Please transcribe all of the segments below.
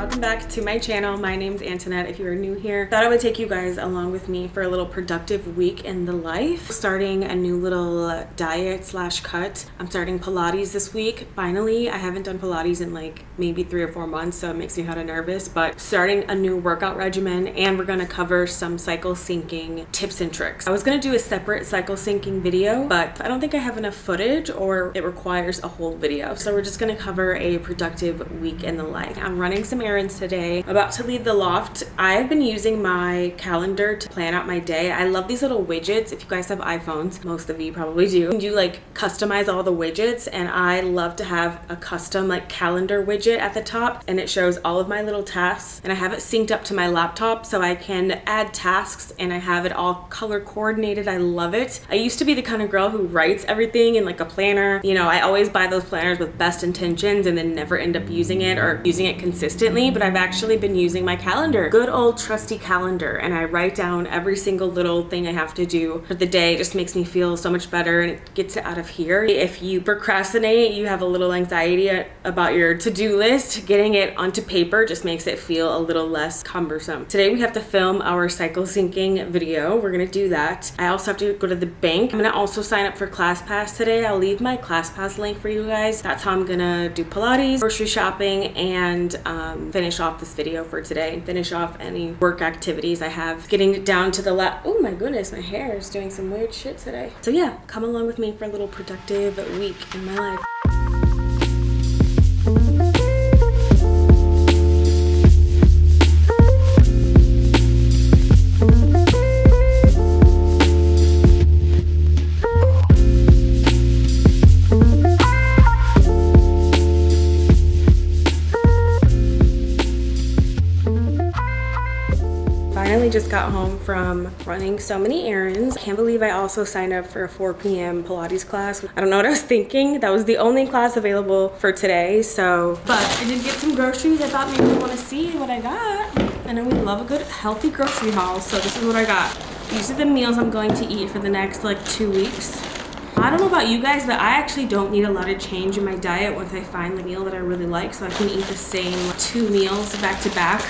welcome back to my channel. My name's Antonnette. If you are new here, thought I would take you guys along with me for a little productive week in the life. Starting a new little diet slash cut. I'm starting Pilates this week. Finally, I haven't done Pilates in like maybe 3 or 4 months, so it makes me kind of nervous, but starting a new workout regimen, and we're gonna cover some cycle syncing tips and tricks. I was gonna do a separate cycle syncing video, but I don't think I have enough footage or it requires a whole video. So we're just gonna cover a productive week in the life. I'm running some errands today, about to leave the loft. I've been using my calendar to plan out my day. I love these little widgets. If you guys have iPhones, most of you probably do, you like customize all the widgets, and I love to have a custom like calendar widget at the top, and it shows all of my little tasks, and I have it synced up to my laptop so I can add tasks, and I have it all color coordinated. I love it. I used to be the kind of girl who writes everything in like a planner. You know, I always buy those planners with best intentions and then never end up using it or using it consistently, but I've actually been using my calendar, good old trusty calendar, and I write down every single little thing I have to do for the day. It just makes me feel so much better, and it gets it out of here. If you procrastinate, you have a little anxiety about your to-do list, getting it onto paper just makes it feel a little less cumbersome. Today we have to film our cycle syncing video. We're gonna do that. I also have to go to the bank. I'm gonna also sign up for ClassPass today. I'll leave my ClassPass link for you guys. That's how I'm gonna do Pilates, grocery shopping, and finish off this video for today, and finish off any work activities I have. Getting down to the lab. Oh my goodness, my hair is doing some weird shit today. So yeah, come along with me for a little productive week in my life. Just got home from running so many errands. Can't believe I also signed up for a 4 p.m. Pilates class. I don't know what I was thinking. That was the only class available for today, so. But I did get some groceries. I thought maybe you want to see what I got. I know we love a good healthy grocery haul, so this is what I got. These are the meals I'm going to eat for the next like 2 weeks. I don't know about you guys, but I actually don't need a lot of change in my diet once I find the meal that I really like, so I can eat the same 2 meals back to back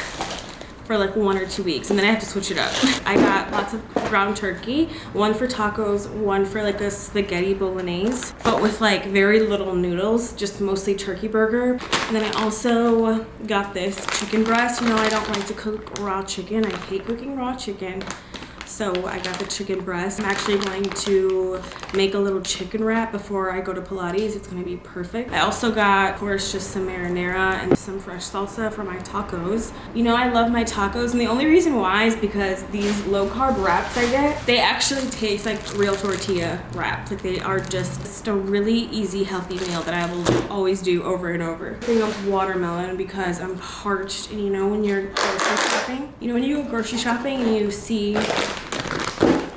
for like 1 or 2 weeks, and then I have to switch it up. I got lots of ground turkey, one for tacos, one for like a spaghetti bolognese, but with like very little noodles, just mostly turkey burger. And then I also got this chicken breast. You know, I don't like to cook raw chicken. I hate cooking raw chicken. So I got the chicken breast. I'm actually going to make a little chicken wrap before I go to Pilates. It's gonna be perfect. I also got, of course, just some marinara and some fresh salsa for my tacos. You know, I love my tacos, and the only reason why is because these low carb wraps I get, they actually taste like real tortilla wraps. Like, they are just a really easy, healthy meal that I will always do over and over. Bring up watermelon because I'm parched, and you know when you're grocery shopping, you know when you go grocery shopping and you see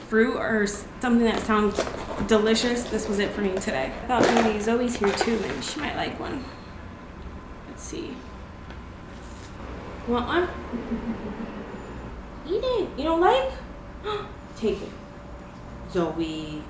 fruit or something that sounds delicious, this was it for me today. I thought maybe Zoe's here too, maybe she might like one. Let's see. Want one? Eat it. You don't like? Take it. Zoe.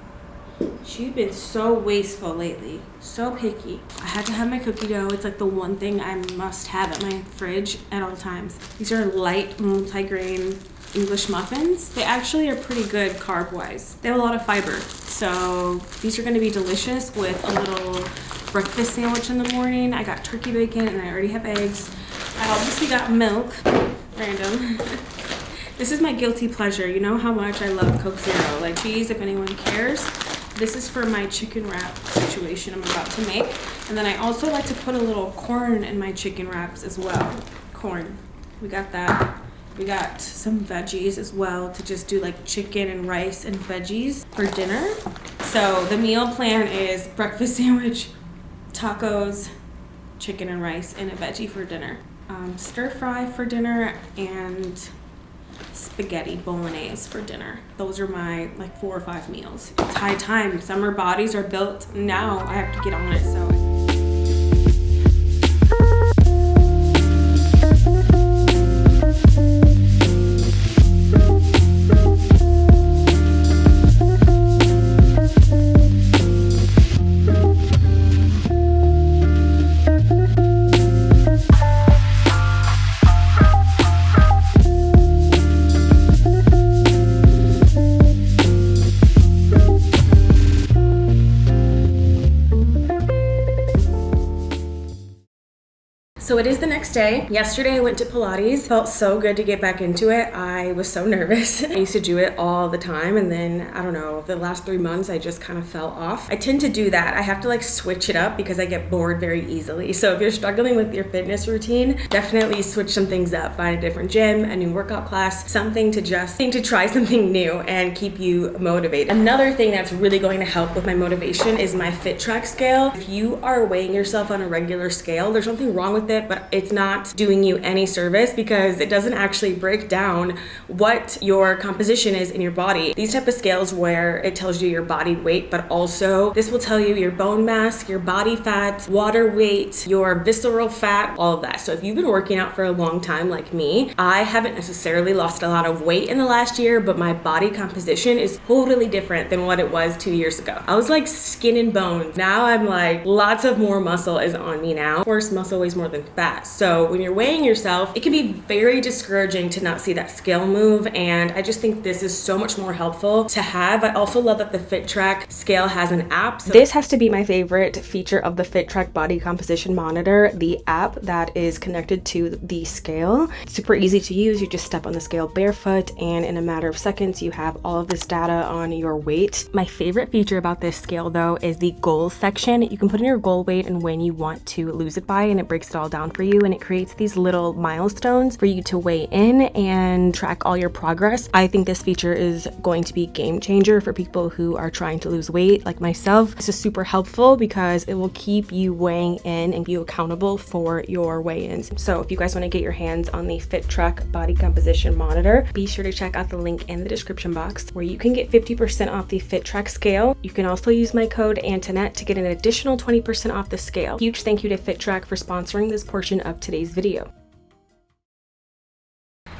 She's been so wasteful lately. So picky. I had to have my cookie dough. It's like the one thing I must have at my fridge at all times. These are light multi-grain English muffins. They actually are pretty good carb-wise. They have a lot of fiber. So these are gonna be delicious with a little breakfast sandwich in the morning. I got turkey bacon and I already have eggs. I obviously got milk, random. This is my guilty pleasure. You know how much I love Coke Zero. Like, geez, if anyone cares. This is for my chicken wrap situation I'm about to make. And then I also like to put a little corn in my chicken wraps as well. Corn, we got that. We got some veggies as well to just do like chicken and rice and veggies for dinner. So the meal plan is breakfast sandwich, tacos, chicken and rice, and a veggie for dinner. Stir fry for dinner, and spaghetti bolognese for dinner. Those are my like 4 or 5 meals. It's high time. Summer bodies are built now. I have to get on it, so. next day. Yesterday I went to Pilates. Felt so good to get back into it. I was so nervous. I used to do it all the time, and then I don't know, the last 3 months I just kind of fell off. I tend to do that. I have to like switch it up because I get bored very easily. So if you're struggling with your fitness routine, definitely switch some things up. Find a different gym, a new workout class, something to try something new and keep you motivated. Another thing that's really going to help with my motivation is my FitTrack scale. If you are weighing yourself on a regular scale, there's nothing wrong with it, but it's not doing you any service because it doesn't actually break down what your composition is in your body. These type of scales where it tells you your body weight, but also this will tell you your bone mass, your body fat, water weight, your visceral fat, all of that. So if you've been working out for a long time like me, I haven't necessarily lost a lot of weight in the last year, but my body composition is totally different than what it was 2 years ago. I was like skin and bones. Now I'm like lots of more muscle is on me now. Of course, muscle weighs more than fat. So when you're weighing yourself, it can be very discouraging to not see that scale move. And I just think this is so much more helpful to have. I also love that the FitTrack scale has an app. So this has to be my favorite feature of the FitTrack body composition monitor, the app that is connected to the scale. It's super easy to use. You just step on the scale barefoot, and in a matter of seconds, you have all of this data on your weight. My favorite feature about this scale though is the goal section. You can put in your goal weight and when you want to lose it by, and it breaks it all down for you, and it creates these little milestones for you to weigh in and track all your progress. I think this feature is going to be a game changer for people who are trying to lose weight like myself. This is super helpful because it will keep you weighing in and you accountable for your weigh-ins. So if you guys want to get your hands on the FitTrack body composition monitor, be sure to check out the link in the description box where you can get 50% off the FitTrack scale. You can also use my code Antonnette to get an additional 20% off the scale. Huge thank you to FitTrack for sponsoring this portion of today's video.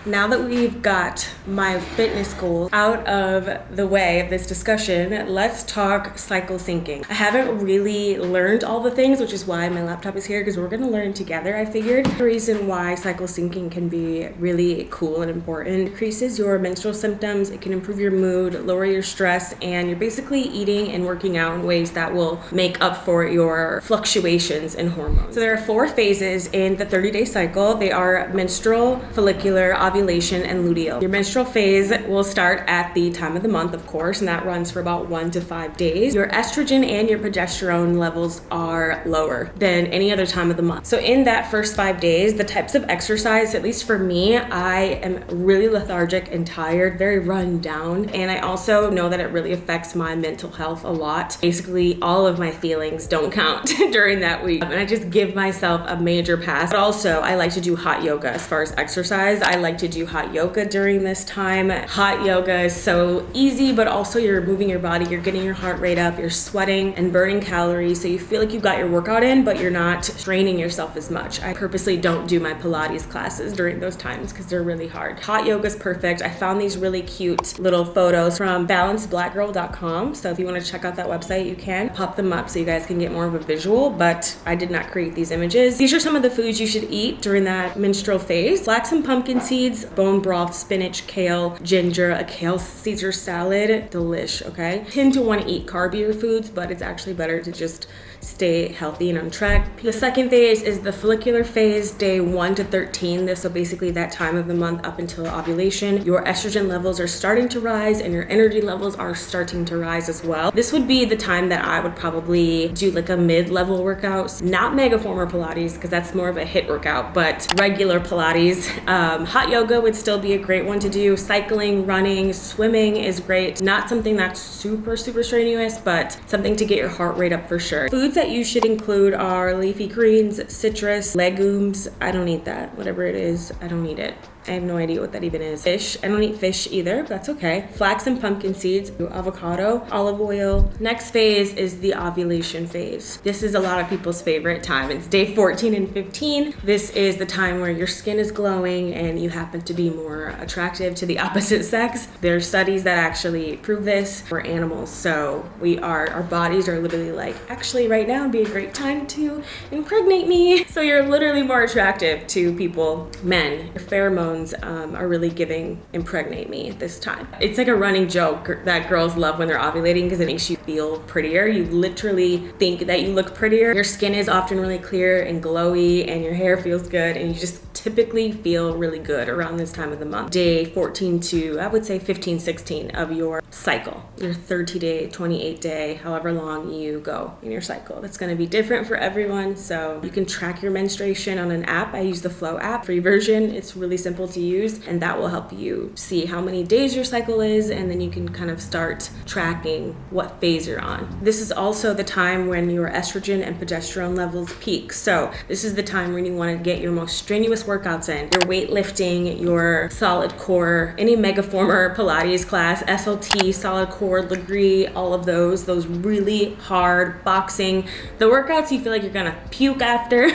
Now that we've got my fitness goals out of the way of this discussion, let's talk cycle syncing. I haven't really learned all the things, which is why my laptop is here, because we're gonna learn together, I figured. The reason why cycle syncing can be really cool and important: it decreases your menstrual symptoms, it can improve your mood, lower your stress, and you're basically eating and working out in ways that will make up for your fluctuations in hormones. So there are 4 phases in the 30-day cycle. They are menstrual, follicular, ovulation, and luteal. Your menstrual phase will start at the time of the month, of course, and that runs for about 1 to 5 days. Your estrogen and your progesterone levels are lower than any other time of the month. So in that first 5 days, the types of exercise, at least for me, I am really lethargic and tired, very run down. And I also know that it really affects my mental health a lot. Basically, all of my feelings don't count during that week. And I just give myself a major pass. But also, I like to do hot yoga as far as exercise. I like to do hot yoga during this time. Hot yoga is so easy, but also you're moving your body, you're getting your heart rate up, you're sweating and burning calories, so you feel like you got your workout in, but you're not straining yourself as much. I purposely don't do my Pilates classes during those times because they're really hard. Hot yoga is perfect. I found these really cute little photos from balancedblackgirl.com, so if you want to check out that website, you can pop them up so you guys can get more of a visual, but I did not create these images. These are some of the foods you should eat during that menstrual phase: flax and pumpkin seeds, bone broth, spinach, kale, ginger, a kale Caesar salad, delish, okay? I tend to want to eat carbier foods, but it's actually better to just stay healthy and on track. The second phase is the follicular phase, day 1 to 13. This, so basically that time of the month up until ovulation. Your estrogen levels are starting to rise and your energy levels are starting to rise as well. This would be the time that I would probably do like a mid-level workout, not Megaformer Pilates because that's more of a HIIT workout, but regular Pilates. Hot yoga would still be a great one to do. Cycling, running, swimming is great. Not something that's super strenuous, but something to get your heart rate up for sure. Foods that you should include are leafy greens, citrus, legumes. I don't eat that. Whatever it is, I don't eat it. I have no idea what that even is. Fish. I don't eat fish either, but that's okay. Flax and pumpkin seeds, avocado, olive oil. Next phase is the ovulation phase. This is a lot of people's favorite time. It's day 14 and 15. This is the time where your skin is glowing and you happen to be more attractive to the opposite sex. There are studies that actually prove this for animals. So our bodies are literally like, actually right now would be a great time to impregnate me. So you're literally more attractive to people, men. Your pheromones hormones are really impregnate me at this time. It's like a running joke that girls love when they're ovulating because it makes you feel prettier. You literally think that you look prettier. Your skin is often really clear and glowy and your hair feels good, and you just typically feel really good around this time of the month. Day 14 to, I would say 15, 16 of your cycle, your 30-day, 28-day, however long you go in your cycle. That's going to be different for everyone. So you can track your menstruation on an app. I use the Flow app, free version. It's really simple to use, and that will help you see how many days your cycle is, and then you can kind of start tracking what phase you're on. This is also the time when your estrogen and progesterone levels peak. So this is the time when you want to get your most strenuous workouts in, your weightlifting, your solid core, any Megaformer, Pilates class, SLT, solid core, Legree, all of those really hard boxing, the workouts you feel like you're gonna puke after.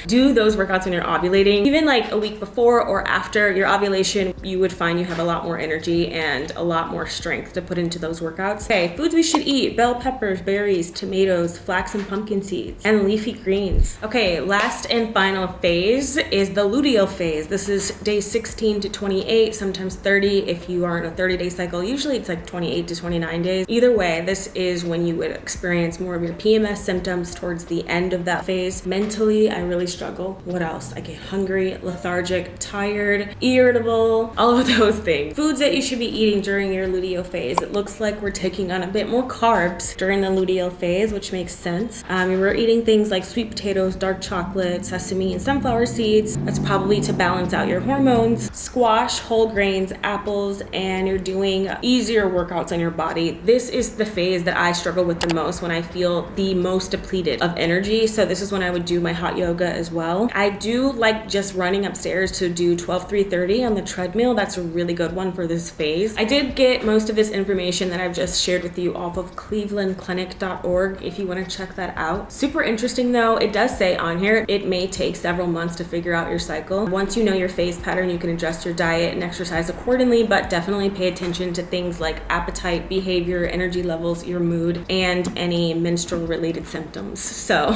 Do those workouts when you're ovulating. Even like a week before or after your ovulation, you would find you have a lot more energy and a lot more strength to put into those workouts. Okay, foods we should eat: bell peppers, berries, tomatoes, flax and pumpkin seeds, and leafy greens. Okay, last and final phase is the luteal phase. This is day 16 to 28, sometimes 30 if you are in a 30-day cycle. Usually it's like 28 to 29 days. Either way, this is when you would experience more of your PMS symptoms towards the end of that phase. Mentally, I really struggle. What else? I get hungry, lethargic, tired, irritable, all of those things. Foods that you should be eating during your luteal phase. It looks like we're taking on a bit more carbs during the luteal phase, which makes sense. We're eating things like sweet potatoes, dark chocolate, sesame, and sunflower seeds. That's probably to balance out your hormones. Squash, whole grains, apples, and you're doing easier workouts on your body. This is the phase that I struggle with the most, when I feel the most depleted of energy. So this is when I would do my hot yoga as well. I do like just running upstairs to do 12-3-30 on the treadmill. That's a really good one for this phase. I did get most of this information that I've just shared with you off of clevelandclinic.org if you want to check that out. Super interesting though. It does say on here it may take several months to figure out your cycle. Once you know your phase pattern, you can adjust your diet and exercise accordingly, but definitely pay attention to things like appetite, behavior, energy levels, your mood, and any menstrual related symptoms. So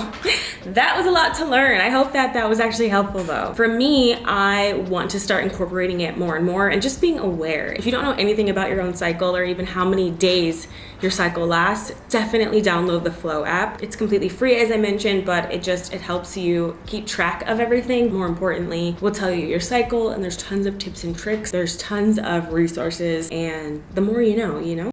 that was a lot to learn. I hope that was actually helpful though. For me, I want to start incorporating it more and more and just being aware. If you don't know anything about your own cycle or even how many days your cycle lasts, definitely download the Flow app. It's completely free, as I mentioned, but it helps you keep track of everything. More importantly, we'll tell you your cycle, and there's tons of tips and tricks. There's tons of resources, and the more you know, you know?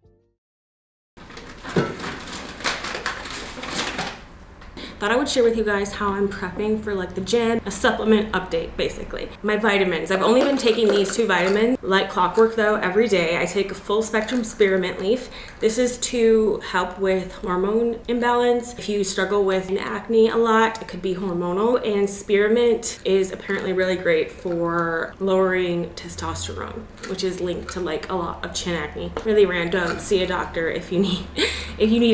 Thought I would share with you guys how I'm prepping for like the gym, a supplement update basically. My vitamins, I've only been taking these 2 vitamins like clockwork though every day. I take a full spectrum spearmint leaf. This is to help with hormone imbalance. If you struggle with acne a lot, it could be hormonal, and spearmint is apparently really great for lowering testosterone, which is linked to like a lot of chin acne. Really random. See a doctor if you need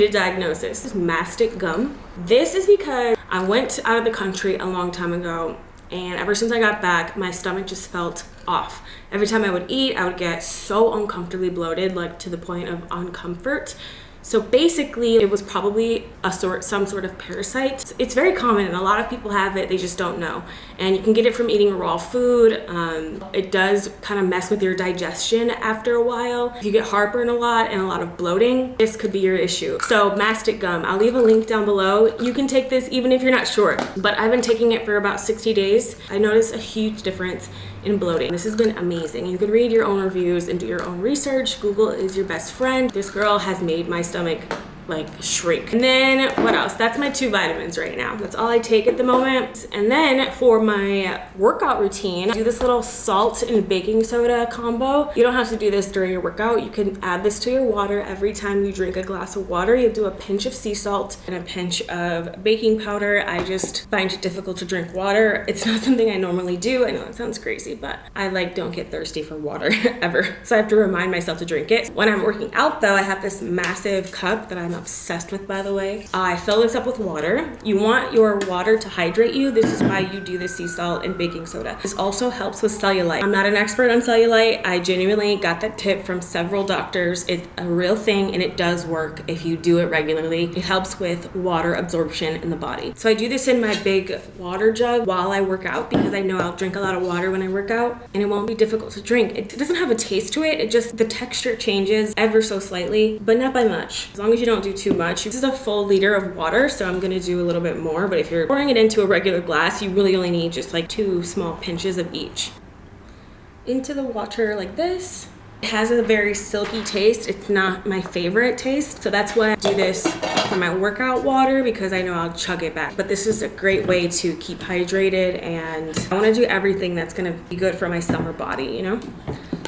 a diagnosis. This is mastic gum. This is because I went out of the country a long time ago, and ever since I got back, my stomach just felt off. Every time I would eat, I would get so uncomfortably bloated, like to the point of uncomfort. So basically, it was probably some sort of parasite. It's very common, and a lot of people have it, they just don't know. And you can get it from eating raw food. It does kind of mess with your digestion after a while. If you get heartburn a lot and a lot of bloating, this could be your issue. So mastic gum, I'll leave a link down below. You can take this even if you're not sure, but I've been taking it for about 60 days. I noticed a huge difference in bloating. This has been amazing. You can read your own reviews and do your own research. Google is your best friend. This girl has made my stomach like shrink. And then what else? That's my 2 vitamins right now. That's all I take at the moment. And then for my workout routine, I do this little salt and baking soda combo. You don't have to do this during your workout. You can add this to your water. Every time you drink a glass of water, you do a pinch of sea salt and a pinch of baking powder. I just find it difficult to drink water. It's not something I normally do. I know it sounds crazy, but I don't get thirsty for water ever. So I have to remind myself to drink it. When I'm working out though, I have this massive cup that I'm obsessed with, by the way. I fill this up with water. You want your water to hydrate you. This is why you do the sea salt and baking soda. This also helps with cellulite. I'm not an expert on cellulite. I genuinely got that tip from several doctors. It's a real thing and it does work if you do it regularly. It helps with water absorption in the body. So I do this in my big water jug while I work out because I know I'll drink a lot of water when I work out and it won't be difficult to drink. It doesn't have a taste to it. It just, the texture changes ever so slightly, but not by much. As long as you don't do too much. This is a full liter of water, so I'm gonna do a little bit more, but if you're pouring it into a regular glass, you really only need just like 2 small pinches of each. Into the water like this. It has a very silky taste. It's not my favorite taste, so that's why I do this for my workout water because I know I'll chug it back. But this is a great way to keep hydrated, and I want to do everything that's going to be good for my summer body, you know?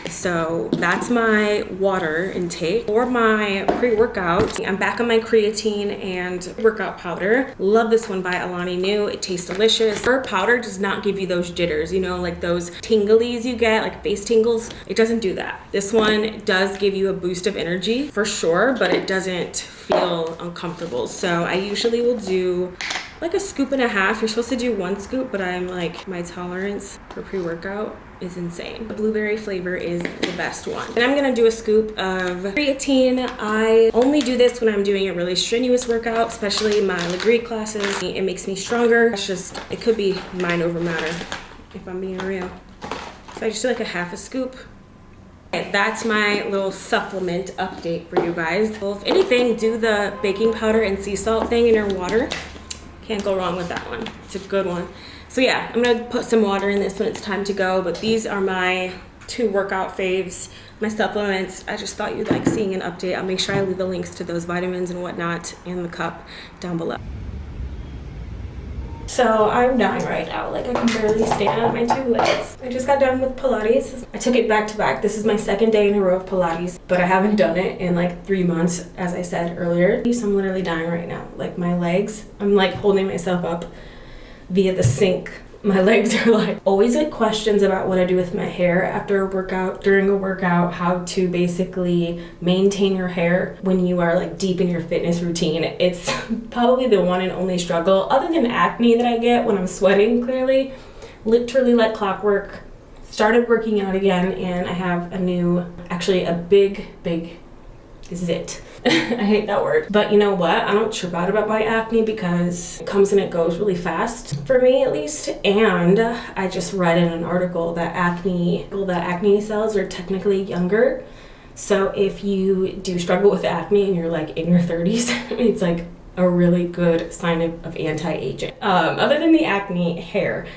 So that's my water intake. For my pre-workout, I'm back on my creatine and workout powder. Love this one by Alani Nu. It tastes delicious. Her powder does not give you those jitters, you know, like those tinglies you get, like face tingles. It doesn't do that. This one does give you a boost of energy for sure, but it doesn't feel uncomfortable. So I usually will do like a scoop and a half. You're supposed to do 1 scoop, but I'm like, my tolerance for pre-workout is insane. The blueberry flavor is the best one. And I'm gonna do a scoop of creatine. I only do this when I'm doing a really strenuous workout, especially my Legree classes. It makes me stronger. It's just, it could be mind over matter if I'm being real. So I just do like a half a scoop. And that's my little supplement update for you guys. Well, if anything, do the baking powder and sea salt thing in your water. Can't go wrong with that one. It's a good one. So yeah, I'm gonna put some water in this when it's time to go, but these are my 2 workout faves, my supplements. I just thought you'd like seeing an update. I'll make sure I leave the links to those vitamins and whatnot in the cup down below. So I'm dying right now, like I can barely stand on my 2 legs. I just got done with Pilates. I took it back to back. This is my 2nd day in a row of Pilates, but I haven't done it in like 3 months, as I said earlier. So I'm literally dying right now. Like my legs, I'm like holding myself up via the sink. My legs are like, always get questions about what I do with my hair after a workout, during a workout, how to basically maintain your hair when you are like deep in your fitness routine. It's probably the one and only struggle, other than acne that I get when I'm sweating clearly. Literally like clockwork. Started working out again, and I have a new, actually a big zit. I hate that word. But you know what? I don't trip out about my acne because it comes and it goes really fast, for me at least. And I just read in an article that acne cells are technically younger. So if you do struggle with acne and you're like in your 30s, it's like a really good sign of anti-aging. Other than the acne, hair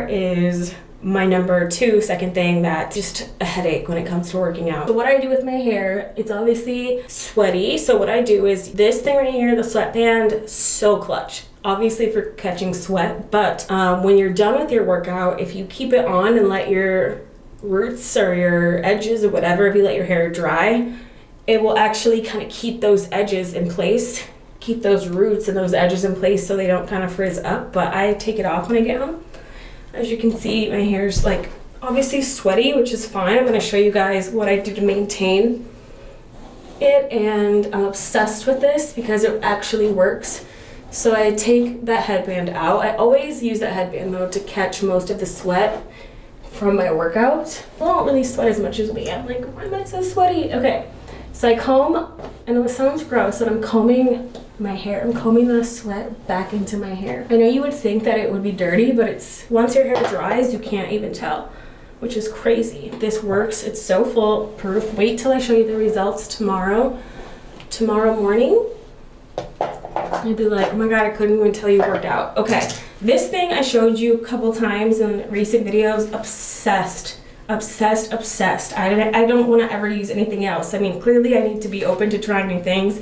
is my number 2 second thing that's just a headache when it comes to working out. So what I do with my hair, it's obviously sweaty. So what I do is this thing right here, the sweatband, so clutch. Obviously for catching sweat, but when you're done with your workout, if you keep it on and let your roots or your edges or whatever, if you let your hair dry, it will actually kind of keep those edges in place, keep those roots and those edges in place so they don't kind of frizz up. But I take it off when I get home. As you can see, my hair's like obviously sweaty, which is fine. I'm gonna show you guys what I do to maintain it, and I'm obsessed with this because it actually works. So I take that headband out. I always use that headband though to catch most of the sweat from my workout. I don't really sweat as much as me. I'm like, why am I so sweaty? Okay, so I comb, and it sounds gross, but I'm combing my hair. I'm combing the sweat back into my hair. I know you would think that it would be dirty, but it's, once your hair dries, you can't even tell, which is crazy. This works. It's so foolproof. Wait till I show you the results tomorrow morning. You'd be like, oh my God, I couldn't even tell you worked out. Okay, this thing I showed you a couple times in recent videos. Obsessed. I don't want to ever use anything else. I mean, clearly I need to be open to trying new things,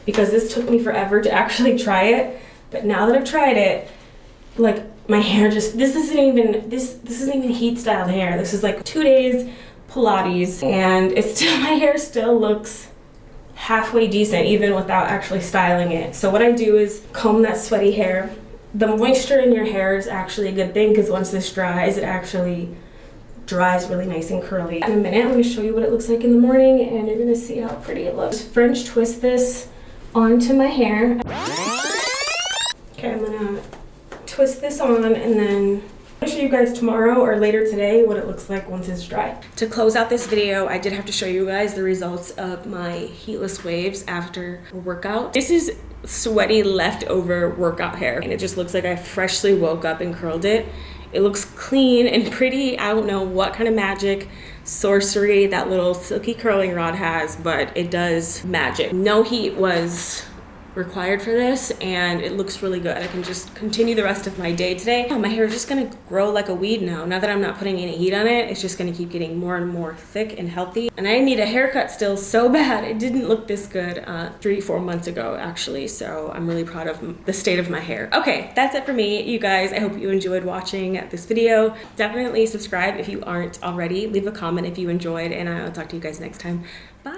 because this took me forever to actually try it. But now that I've tried it, like my hair just, this isn't even heat styled hair. This is like 2 days Pilates, and it's still, my hair still looks halfway decent even without actually styling it. So what I do is comb that sweaty hair. The moisture in your hair is actually a good thing, because once this dries, it actually dries really nice and curly. In a minute, I'm gonna show you what it looks like in the morning, and you're gonna see how pretty it looks. French twist this onto my hair. Okay, I'm gonna twist this on and then I'll show you guys tomorrow or later today what it looks like once it's dry. To close out this video, I did have to show you guys the results of my heatless waves after a workout. This is sweaty leftover workout hair and it just looks like I freshly woke up and curled it. It looks clean and pretty. I don't know what kind of magic sorcery that little silky curling rod has, but it does magic. No heat was required for this and it looks really good. I can just continue the rest of my day today. Oh, my hair is just gonna grow like a weed now. Now that I'm not putting any heat on it, it's just gonna keep getting more and more thick and healthy. And I need a haircut still so bad. It didn't look this good 3-4 months ago actually, so I'm really proud of the state of my hair. Okay, that's it for me, you guys. I hope you enjoyed watching this video. Definitely subscribe if you aren't already. Leave a comment if you enjoyed and I'll talk to you guys next time. Bye.